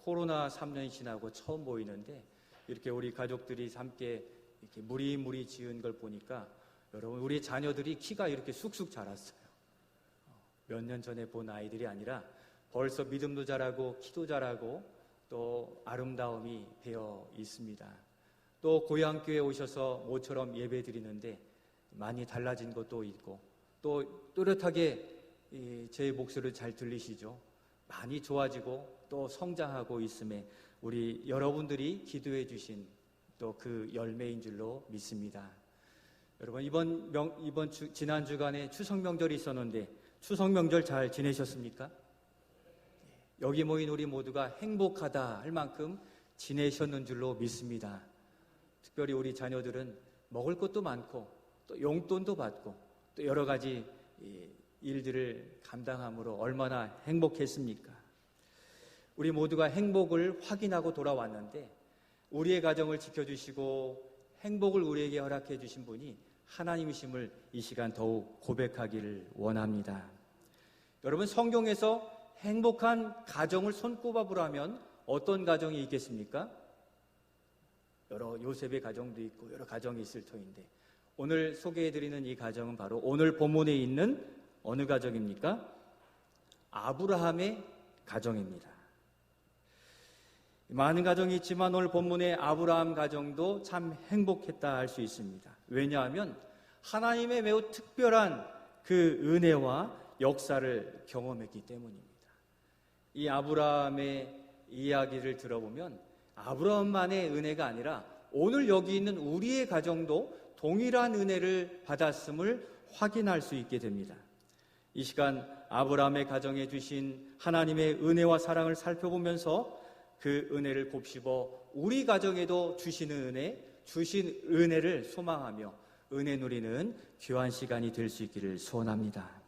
코로나 3년이 지나고 처음 보이는데 이렇게 우리 가족들이 함께 이렇게 무리무리 지은 걸 보니까 여러분, 우리 자녀들이 키가 이렇게 쑥쑥 자랐어요. 몇 년 전에 본 아이들이 아니라 벌써 믿음도 자라고 키도 자라고 또 아름다움이 배어 있습니다. 또 고향교회 오셔서 모처럼 예배 드리는데 많이 달라진 것도 있고, 또 또렷하게 제 목소리를 잘 들리시죠? 많이 좋아지고 또 성장하고 있음에 우리 여러분들이 기도해 주신 또 그 열매인 줄로 믿습니다. 여러분, 지난 주간에 추석 명절이 있었는데 추석 명절 잘 지내셨습니까? 여기 모인 우리 모두가 행복하다 할 만큼 지내셨는 줄로 믿습니다. 특별히 우리 자녀들은 먹을 것도 많고 또 용돈도 받고 또 여러 가지 일들을 감당함으로 얼마나 행복했습니까? 우리 모두가 행복을 확인하고 돌아왔는데 우리의 가정을 지켜주시고 행복을 우리에게 허락해 주신 분이 하나님이심을 이 시간 더욱 고백하기를 원합니다. 여러분, 성경에서 행복한 가정을 손꼽아보라면 어떤 가정이 있겠습니까? 여러 요셉의 가정도 있고 여러 가정이 있을 터인데 오늘 소개해드리는 이 가정은 바로 오늘 본문에 있는 어느 가정입니까? 아브라함의 가정입니다. 많은 가정이 있지만 오늘 본문의 아브라함 가정도 참 행복했다 할 수 있습니다. 왜냐하면 하나님의 매우 특별한 그 은혜와 역사를 경험했기 때문입니다. 이 아브라함의 이야기를 들어보면 아브라함만의 은혜가 아니라 오늘 여기 있는 우리의 가정도 동일한 은혜를 받았음을 확인할 수 있게 됩니다. 이 시간 아브라함의 가정에 주신 하나님의 은혜와 사랑을 살펴보면서 그 은혜를 곱씹어 우리 가정에도 주시는 은혜를 소망하며 은혜 누리는 귀한 시간이 될 수 있기를 소원합니다.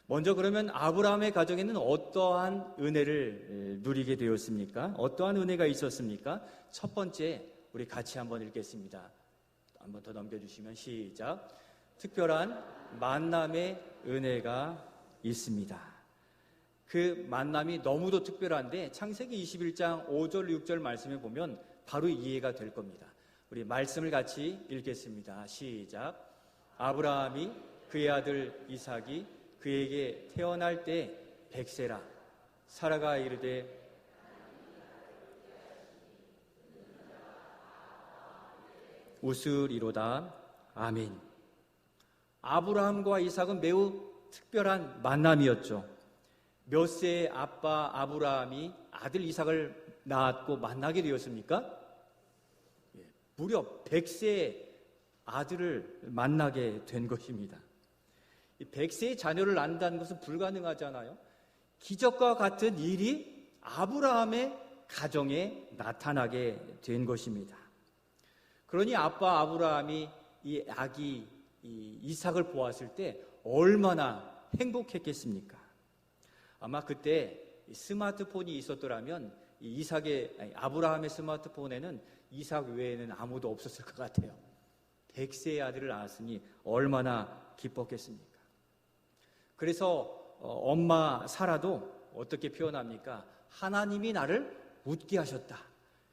먼저 그러면 아브라함의 가정에는 어떠한 은혜를 누리게 되었습니까? 어떠한 은혜가 있었습니까? 첫 번째, 우리 같이 한번 읽겠습니다. 한번 더 넘겨주시면 시작. 특별한 만남의 은혜가 있습니다. 그 만남이 너무도 특별한데 창세기 21장 5절 6절 말씀에 보면 바로 이해가 될 겁니다. 우리 말씀을 같이 읽겠습니다. 시작. 아브라함이 그의 아들 이삭이 그에게 태어날 때 백세라. 사라가 이르되 웃으리로다. 아멘. 아브라함과 이삭은 매우 특별한 만남이었죠. 몇 세의 아빠 아브라함이 아들 이삭을 낳았고 만나게 되었습니까? 무려 100세의 아들을 만나게 된 것입니다. 100세의 자녀를 낳는다는 것은 불가능하잖아요. 기적과 같은 일이 아브라함의 가정에 나타나게 된 것입니다. 그러니 아빠 아브라함이 이 아기 이삭을 보았을 때 얼마나 행복했겠습니까? 아마 그때 스마트폰이 있었더라면 아브라함의 스마트폰에는 이삭 외에는 아무도 없었을 것 같아요. 100세의 아들을 낳았으니 얼마나 기뻤겠습니까? 그래서 엄마 사라도 어떻게 표현합니까? 하나님이 나를 웃게 하셨다.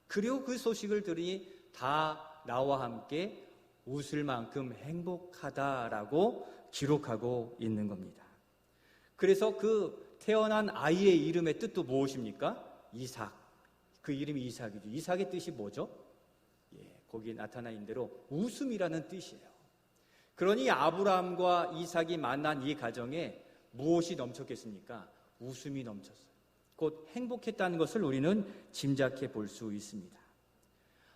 그리고 그 소식을 들으니 다 나와 함께 웃을 만큼 행복하다라고 기록하고 있는 겁니다. 그래서 그 태어난 아이의 이름의 뜻도 무엇입니까? 이삭. 그 이름이 이삭이죠. 이삭의 뜻이 뭐죠? 거기에 나타나 있는 대로 웃음이라는 뜻이에요. 그러니 아브라함과 이삭이 만난 이 가정에 무엇이 넘쳤겠습니까? 웃음이 넘쳤어요. 곧 행복했다는 것을 우리는 짐작해 볼 수 있습니다.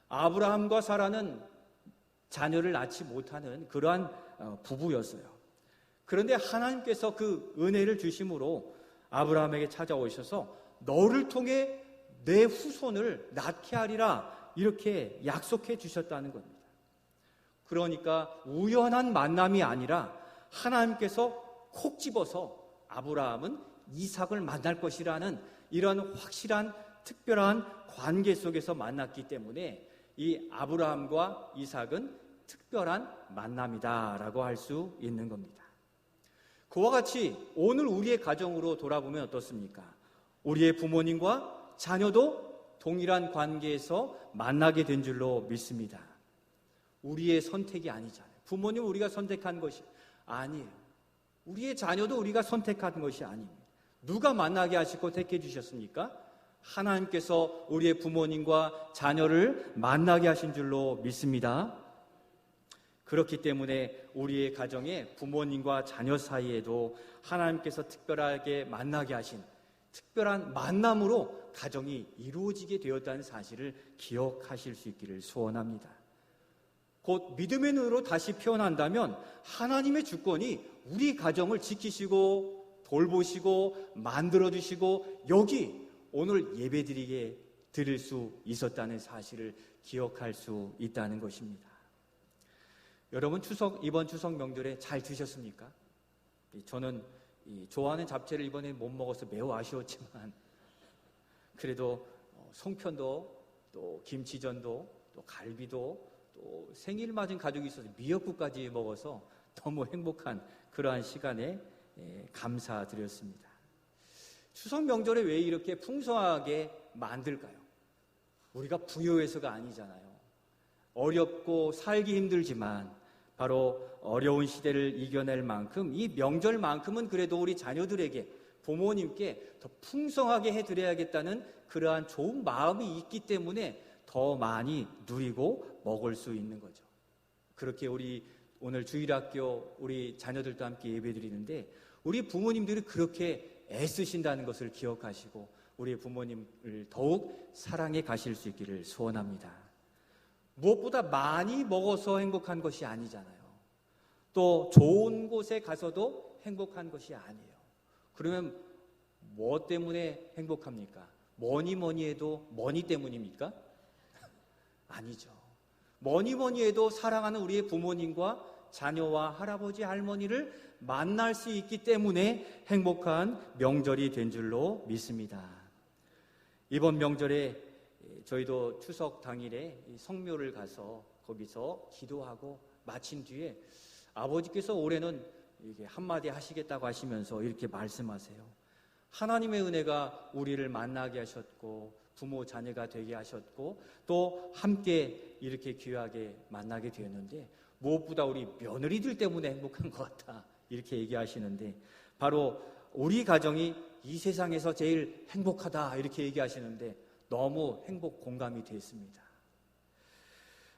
아브라함과 사라는 자녀를 낳지 못하는 그러한 부부였어요. 그런데 하나님께서 그 은혜를 주심으로 아브라함에게 찾아오셔서 너를 통해 내 후손을 낳게 하리라 이렇게 약속해 주셨다는 겁니다. 그러니까 우연한 만남이 아니라 하나님께서 콕 집어서 아브라함은 이삭을 만날 것이라는 이런 확실한 특별한 관계 속에서 만났기 때문에 이 아브라함과 이삭은 특별한 만남이다라고 할 수 있는 겁니다. 그와 같이 오늘 우리의 가정으로 돌아보면 어떻습니까? 우리의 부모님과 자녀도 동일한 관계에서 만나게 된 줄로 믿습니다. 우리의 선택이 아니잖아요. 부모님 우리가 선택한 것이 아니에요. 우리의 자녀도 우리가 선택한 것이 아닙니다. 누가 만나게 하시고 택해 주셨습니까? 하나님께서 우리의 부모님과 자녀를 만나게 하신 줄로 믿습니다. 그렇기 때문에 우리의 가정에 부모님과 자녀 사이에도 하나님께서 특별하게 만나게 하신 특별한 만남으로 가정이 이루어지게 되었다는 사실을 기억하실 수 있기를 소원합니다. 곧 믿음의 눈으로 다시 표현한다면 하나님의 주권이 우리 가정을 지키시고 돌보시고 만들어주시고 여기 오늘 예배드리게 드릴 수 있었다는 사실을 기억할 수 있다는 것입니다. 여러분 이번 추석 명절에 잘 드셨습니까? 저는 좋아하는 잡채를 이번에 못 먹어서 매우 아쉬웠지만 그래도 송편도 또 김치전도 또 갈비도 또 생일 맞은 가족이 있어서 미역국까지 먹어서 너무 행복한 그러한 시간에 감사드렸습니다. 추석 명절에 왜 이렇게 풍성하게 만들까요? 우리가 부여해서가 아니잖아요. 어렵고 살기 힘들지만 바로 어려운 시대를 이겨낼 만큼 이 명절만큼은 그래도 우리 자녀들에게 부모님께 더 풍성하게 해드려야겠다는 그러한 좋은 마음이 있기 때문에 더 많이 누리고 먹을 수 있는 거죠. 그렇게 우리 오늘 주일학교 우리 자녀들도 함께 예배드리는데 우리 부모님들이 그렇게 애쓰신다는 것을 기억하시고 우리 부모님을 더욱 사랑해 가실 수 있기를 소원합니다. 무엇보다 많이 먹어서 행복한 것이 아니잖아요. 또 좋은 곳에 가서도 행복한 것이 아니에요. 그러면 뭐 때문에 행복합니까? 뭐니 해도 머니 때문입니까? 아니죠. 뭐니 해도 사랑하는 우리의 부모님과 자녀와 할아버지 할머니를 만날 수 있기 때문에 행복한 명절이 된 줄로 믿습니다. 이번 명절에 저희도 추석 당일에 성묘를 가서 거기서 기도하고 마친 뒤에 아버지께서 올해는 이렇게 한마디 하시겠다고 하시면서 이렇게 말씀하세요. 하나님의 은혜가 우리를 만나게 하셨고 부모 자녀가 되게 하셨고 또 함께 이렇게 귀하게 만나게 되었는데 무엇보다 우리 며느리들 때문에 행복한 것 같다 이렇게 얘기하시는데 바로 우리 가정이 이 세상에서 제일 행복하다 이렇게 얘기하시는데 너무 행복 공감이 됐습니다.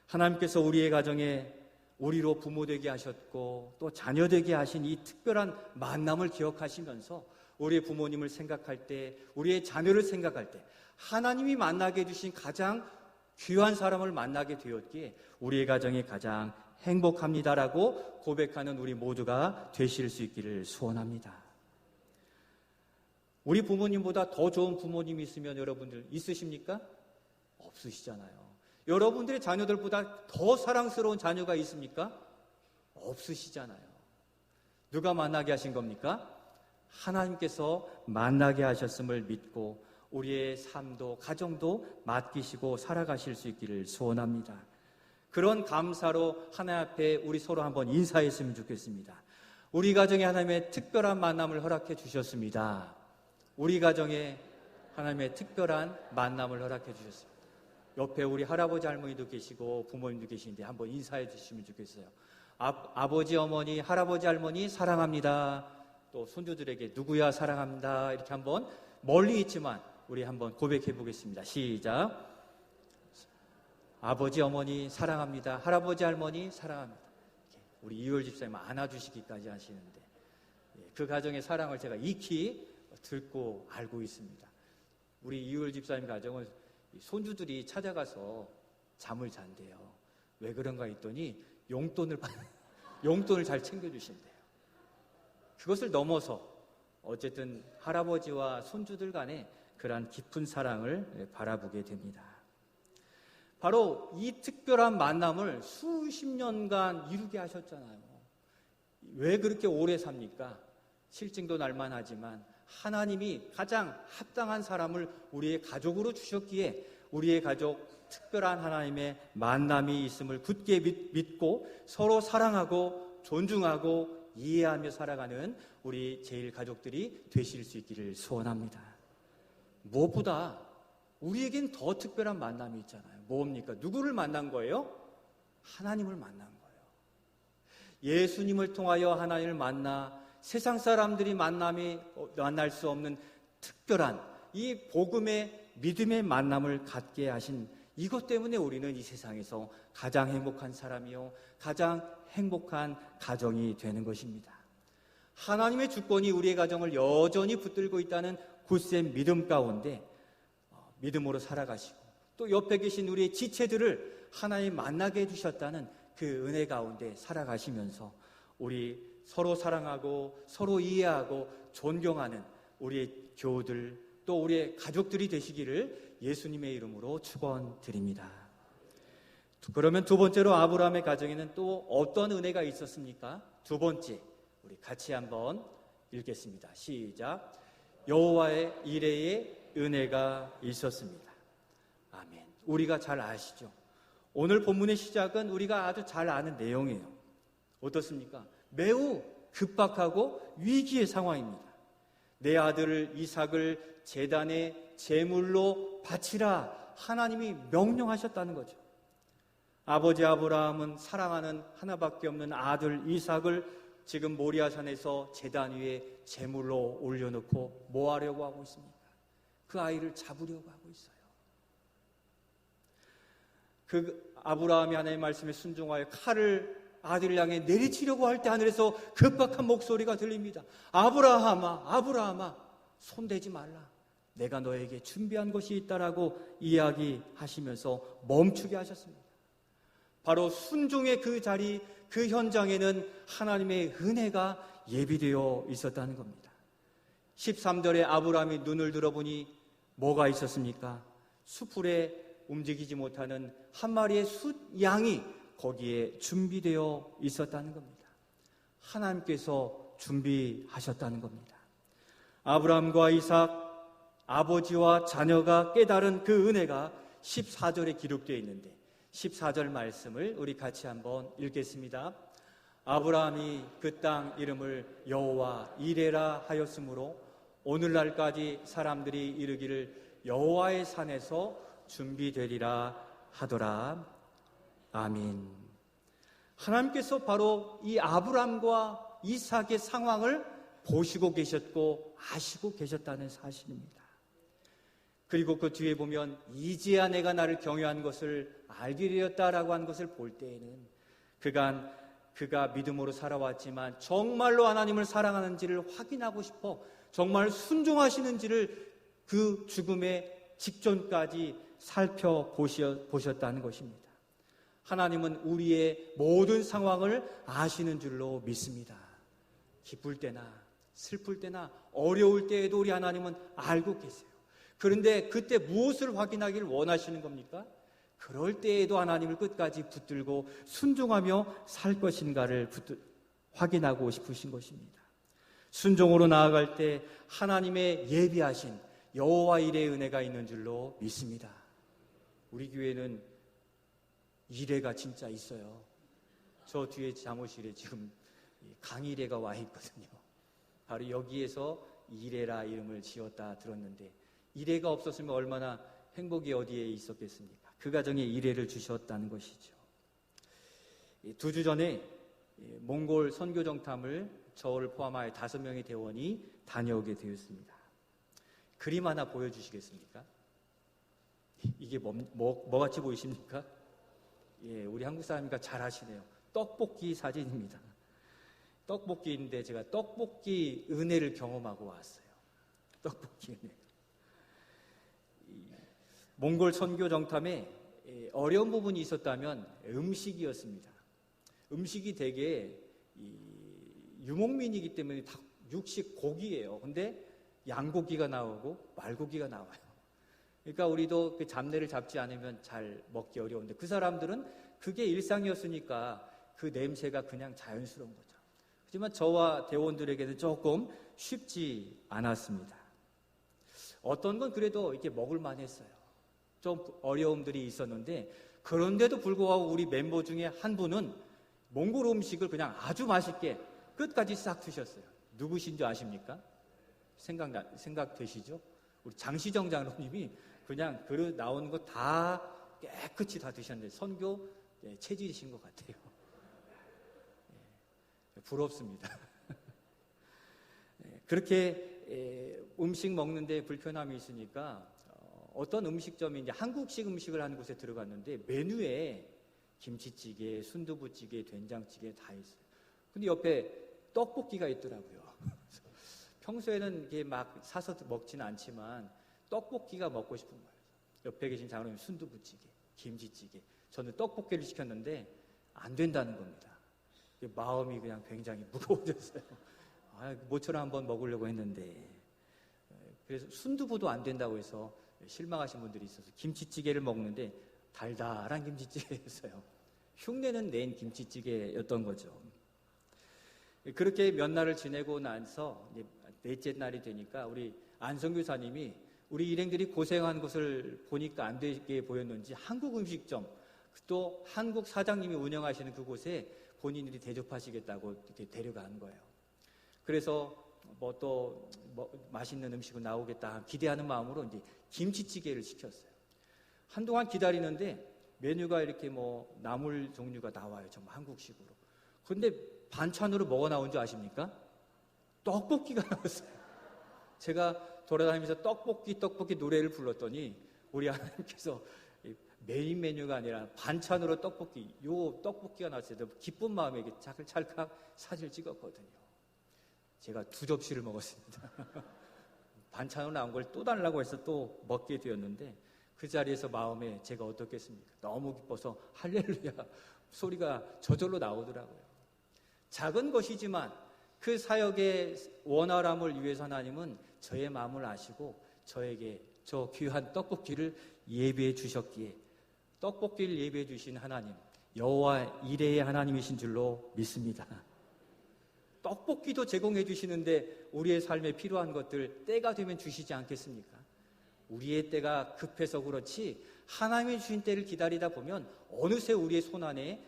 하나님께서 우리의 가정에 우리로 부모 되게 하셨고 또 자녀 되게 하신 이 특별한 만남을 기억하시면서 우리의 부모님을 생각할 때 우리의 자녀를 생각할 때 하나님이 만나게 해주신 가장 귀한 사람을 만나게 되었기에 우리의 가정이 가장 행복합니다라고 고백하는 우리 모두가 되실 수 있기를 소원합니다. 우리 부모님보다 더 좋은 부모님이 있으면 여러분들 있으십니까? 없으시잖아요. 여러분들의 자녀들보다 더 사랑스러운 자녀가 있습니까? 없으시잖아요. 누가 만나게 하신 겁니까? 하나님께서 만나게 하셨음을 믿고 우리의 삶도 가정도 맡기시고 살아가실 수 있기를 소원합니다. 그런 감사로 하나님 앞에 우리 서로 한번 인사했으면 좋겠습니다. 우리 가정에 하나님의 특별한 만남을 허락해 주셨습니다. 우리 가정에 하나님의 특별한 만남을 허락해 주셨습니다. 옆에 우리 할아버지 할머니도 계시고 부모님도 계시는데 한번 인사해 주시면 좋겠어요. 아버지 어머니 할아버지 할머니 사랑합니다. 또 손주들에게 누구야 사랑합니다. 이렇게 한번 멀리 있지만 우리 한번 고백해 보겠습니다. 시작. 아버지 어머니 사랑합니다. 할아버지 할머니 사랑합니다. 우리 이효열 집사님 안아주시기까지 하시는데 그 가정의 사랑을 제가 익히 듣고 알고 있습니다. 우리 이효열 집사님 가정은 손주들이 찾아가서 잠을 잔대요. 왜 그런가 했더니 용돈을 잘 챙겨주신대요. 그것을 넘어서 어쨌든 할아버지와 손주들 간에 그러한 깊은 사랑을 바라보게 됩니다. 바로 이 특별한 만남을 수십 년간 이루게 하셨잖아요. 왜 그렇게 오래 삽니까? 실증도 날만 하지만 하나님이 가장 합당한 사람을 우리의 가족으로 주셨기에 우리의 가족 특별한 하나님의 만남이 있음을 굳게 믿고 서로 사랑하고 존중하고 이해하며 살아가는 우리 제일 가족들이 되실 수 있기를 소원합니다. 무엇보다 우리에겐 더 특별한 만남이 있잖아요. 뭡니까? 누구를 만난 거예요? 하나님을 만난 거예요. 예수님을 통하여 하나님을 만나 세상 사람들이 만날 수 없는 특별한 이 복음의 믿음의 만남을 갖게 하신 이것 때문에 우리는 이 세상에서 가장 행복한 사람이요, 가장 행복한 가정이 되는 것입니다. 하나님의 주권이 우리의 가정을 여전히 붙들고 있다는 굳센 믿음 가운데 믿음으로 살아가시고, 또 옆에 계신 우리의 지체들을 하나님 만나게 해주셨다는 그 은혜 가운데 살아가시면서 우리 서로 사랑하고 서로 이해하고 존경하는 우리의 교우들, 또 우리의 가족들이 되시기를 예수님의 이름으로 축원드립니다. 그러면 두 번째로 아브라함의 가정에는 또 어떤 은혜가 있었습니까? 두 번째, 우리 같이 한번 읽겠습니다. 시작. 여호와의 이레의 은혜가 있었습니다. 아멘. 우리가 잘 아시죠? 오늘 본문의 시작은 우리가 아주 잘 아는 내용이에요. 어떻습니까? 매우 급박하고 위기의 상황입니다. 내 아들 이삭을 제단의 제물로 바치라 하나님이 명령하셨다는 거죠. 아버지 아브라함은 사랑하는 하나밖에 없는 아들 이삭을 지금 모리아산에서 제단 위에 제물로 올려놓고 뭐 하려고 하고 있습니까? 그 아이를 잡으려고 하고 있어요. 그 아브라함이 하나님의 말씀에 순종하여 칼을 아들을 향해 내리치려고 할 때 하늘에서 급박한 목소리가 들립니다. 아브라함아, 아브라함아, 손대지 말라. 내가 너에게 준비한 것이 있다라고 이야기하시면서 멈추게 하셨습니다. 바로 순종의 그 자리, 그 현장에는 하나님의 은혜가 예비되어 있었다는 겁니다. 13절에 아브라함이 눈을 들어보니 뭐가 있었습니까? 수풀에 움직이지 못하는 한 마리의 숫양이 거기에 준비되어 있었다는 겁니다. 하나님께서 준비하셨다는 겁니다. 아브라함과 이삭, 아버지와 자녀가 깨달은 그 은혜가 14절에 기록되어 있는데 14절 말씀을 우리 같이 한번 읽겠습니다. 아브라함이 그 땅 이름을 여호와 이레라 하였으므로 오늘날까지 사람들이 이르기를 여호와의 산에서 준비되리라 하더라. 아멘. 하나님께서 바로 이 아브라함과 이삭의 상황을 보시고 계셨고 아시고 계셨다는 사실입니다. 그리고 그 뒤에 보면 이제야 내가 나를 경외한 것을 알게 되었다라고 한 것을 볼 때에는 그가 믿음으로 살아왔지만 정말로 하나님을 사랑하는지를 확인하고 싶어 정말 순종하시는지를 그 죽음의 직전까지 살펴보셨다는 것입니다. 하나님은 우리의 모든 상황을 아시는 줄로 믿습니다. 기쁠 때나 슬플 때나 어려울 때에도 우리 하나님은 알고 계세요. 그런데 그때 무엇을 확인하기를 원하시는 겁니까? 그럴 때에도 하나님을 끝까지 붙들고 순종하며 살 것인가를 확인하고 싶으신 것입니다. 순종으로 나아갈 때 하나님의 예비하신 여호와 이레의 은혜가 있는 줄로 믿습니다. 우리 교회는 이레가 진짜 있어요. 저 뒤에 사무실에 지금 강이레가 와 있거든요. 바로 여기에서 이레라 이름을 지었다 들었는데 이레가 없었으면 얼마나 행복이 어디에 있었겠습니까? 그 가정에 이레를 주셨다는 것이죠. 2주 전에 몽골 선교 정탐을 저를 포함하여 5명의 대원이 다녀오게 되었습니다. 그림 하나 보여주시겠습니까? 이게 뭐 같이 보이십니까? 예, 우리 한국 사람이니까 잘 아시네요. 떡볶이 사진입니다. 떡볶이인데 제가 떡볶이 은혜를 경험하고 왔어요. 떡볶이 은혜. 몽골 선교 정탐에 어려운 부분이 있었다면 음식이었습니다. 음식이 되게 유목민이기 때문에 다 육식 고기예요. 근데 양고기가 나오고 말고기가 나와요. 그러니까 우리도 그 잡내를 잡지 않으면 잘 먹기 어려운데 그 사람들은 그게 일상이었으니까 그 냄새가 그냥 자연스러운 거죠. 하지만 저와 대원들에게는 조금 쉽지 않았습니다. 어떤 건 그래도 이렇게 먹을 만했어요. 좀 어려움들이 있었는데 그런데도 불구하고 우리 멤버 중에 한 분은 몽골 음식을 그냥 아주 맛있게 끝까지 싹 드셨어요. 누구신지 아십니까? 생각되시죠? 우리 장시정 장로님이 그냥 그릇 나오는 거 다 깨끗이 다 드셨는데 선교 체질이신 것 같아요. 부럽습니다. 그렇게 음식 먹는데 불편함이 있으니까 어떤 음식점이 이제 한국식 음식을 하는 곳에 들어갔는데 메뉴에 김치찌개, 순두부찌개, 된장찌개 다 있어요. 근데 옆에 떡볶이가 있더라고요. 평소에는 이게 막 사서 먹지는 않지만 떡볶이가 먹고 싶은 거예요. 옆에 계신 장로님 순두부찌개, 김치찌개. 저는 떡볶이를 시켰는데 안 된다는 겁니다. 마음이 그냥 굉장히 무거워졌어요. 모처럼 한번 먹으려고 했는데 그래서 순두부도 안 된다고 해서 실망하신 분들이 있어서 김치찌개를 먹는데 달달한 김치찌개였어요. 흉내는 낸 김치찌개였던 거죠. 그렇게 몇 날을 지내고 나서 이제 넷째 날이 되니까 우리 안성교사님이 우리 일행들이 고생한 것을 보니까 안 되게 보였는지 한국 음식점 또 한국 사장님이 운영하시는 그곳에 본인들이 대접하시겠다고 이렇게 데려간 거예요. 그래서 또 맛있는 음식이 나오겠다 기대하는 마음으로 이제 김치찌개를 시켰어요. 한동안 기다리는데 메뉴가 이렇게 나물 종류가 나와요. 정말 한국식으로. 그런데 반찬으로 뭐가 나온 줄 아십니까? 떡볶이가 나왔어요. 제가 돌아다니면서 떡볶이 노래를 불렀더니 우리 하나님께서 메인 메뉴가 아니라 반찬으로 떡볶이가 나왔어요. 기쁜 마음에 찰칵 사진을 찍었거든요. 제가 2접시를 먹었습니다. 반찬으로 나온 걸 또 달라고 해서 또 먹게 되었는데 그 자리에서 마음에 제가 어떻겠습니까? 너무 기뻐서 할렐루야 소리가 저절로 나오더라고요. 작은 것이지만 그 사역의 원활함을 위해서 하나님은 저의 마음을 아시고 저에게 저 귀한 떡볶이를 예배해 주셨기에 떡볶이를 예배해 주신 하나님 여호와 이레의 하나님이신 줄로 믿습니다. 떡볶이도 제공해 주시는데 우리의 삶에 필요한 것들 때가 되면 주시지 않겠습니까? 우리의 때가 급해서 그렇지 하나님이 주신 때를 기다리다 보면 어느새 우리의 손안에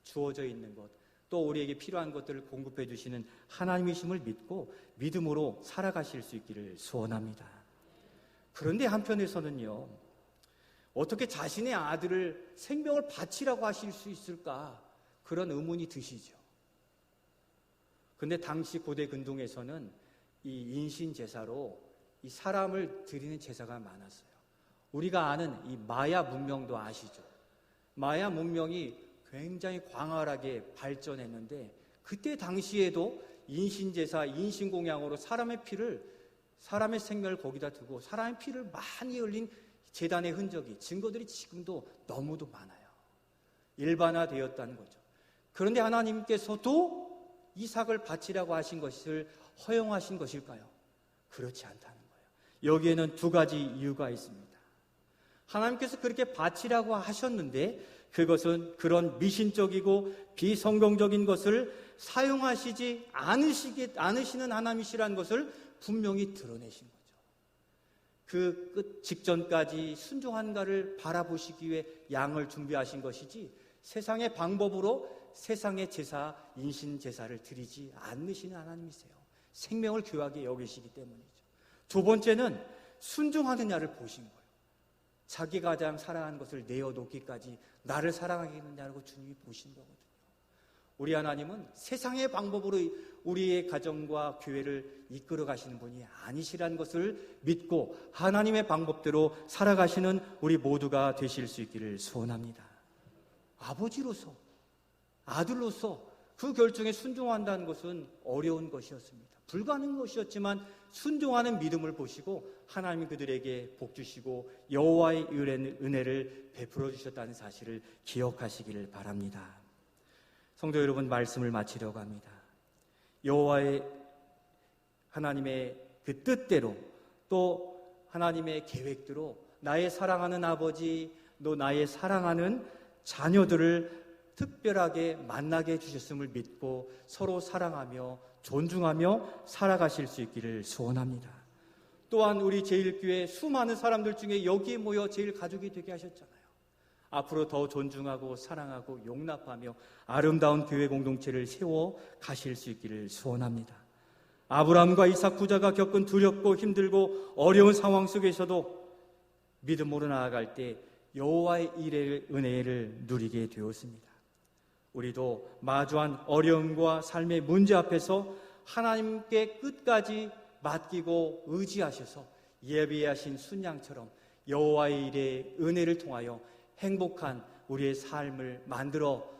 주어져 있는 것 또 우리에게 필요한 것들을 공급해 주시는 하나님이심을 믿고 믿음으로 살아가실 수 있기를 소원합니다. 그런데 한편에서는요, 어떻게 자신의 아들을 생명을 바치라고 하실 수 있을까? 그런 의문이 드시죠. 근데 당시 고대 근동에서는 이 인신제사로 이 사람을 드리는 제사가 많았어요. 우리가 아는 이 마야 문명도 아시죠? 마야 문명이 굉장히 광활하게 발전했는데 그때 당시에도 인신제사, 인신공양으로 사람의 생명을 거기다 두고 사람의 피를 많이 흘린 제단의 흔적이, 증거들이 지금도 너무도 많아요. 일반화되었다는 거죠. 그런데 하나님께서도 이삭을 바치라고 하신 것을 허용하신 것일까요? 그렇지 않다는 거예요. 여기에는 2가지 이유가 있습니다. 하나님께서 그렇게 바치라고 하셨는데 그것은 그런 미신적이고 비성경적인 것을 사용하시지 않으시는 하나님이시라는 것을 분명히 드러내신 거죠. 그 끝 직전까지 순종한가를 바라보시기 위해 양을 준비하신 것이지 세상의 방법으로 세상의 제사, 인신제사를 드리지 않으시는 하나님이세요. 생명을 귀하게 여기시기 때문이죠. 2번째는 순종하느냐를 보신 거예요. 자기가 가장 사랑하는 것을 내어놓기까지 나를 사랑하겠느냐고 주님이 보신 거거든요. 우리 하나님은 세상의 방법으로 우리의 가정과 교회를 이끌어 가시는 분이 아니시라는 것을 믿고 하나님의 방법대로 살아가시는 우리 모두가 되실 수 있기를 소원합니다. 아버지로서, 아들로서 그 결정에 순종한다는 것은 어려운 것이었습니다. 불가능한 것이었지만 순종하는 믿음을 보시고 하나님이 그들에게 복 주시고 여호와의 은혜를 베풀어 주셨다는 사실을 기억하시기를 바랍니다. 성도 여러분, 말씀을 마치려고 합니다. 여호와의 하나님의 그 뜻대로 또 하나님의 계획대로 나의 사랑하는 아버지, 또 나의 사랑하는 자녀들을 특별하게 만나게 해주셨음을 믿고 서로 사랑하며 존중하며 살아가실 수 있기를 소원합니다. 또한 우리 제일교회 수많은 사람들 중에 여기에 모여 제일 가족이 되게 하셨잖아요. 앞으로 더 존중하고 사랑하고 용납하며 아름다운 교회 공동체를 세워 가실 수 있기를 소원합니다. 아브라함과 이삭 부자가 겪은 두렵고 힘들고 어려운 상황 속에서도 믿음으로 나아갈 때 여호와의 일의 은혜를 누리게 되었습니다. 우리도 마주한 어려움과 삶의 문제 앞에서 하나님께 끝까지 맡기고 의지하셔서 예비하신 순양처럼 여호와의 일의 은혜를 통하여 행복한 우리의 삶을 만들어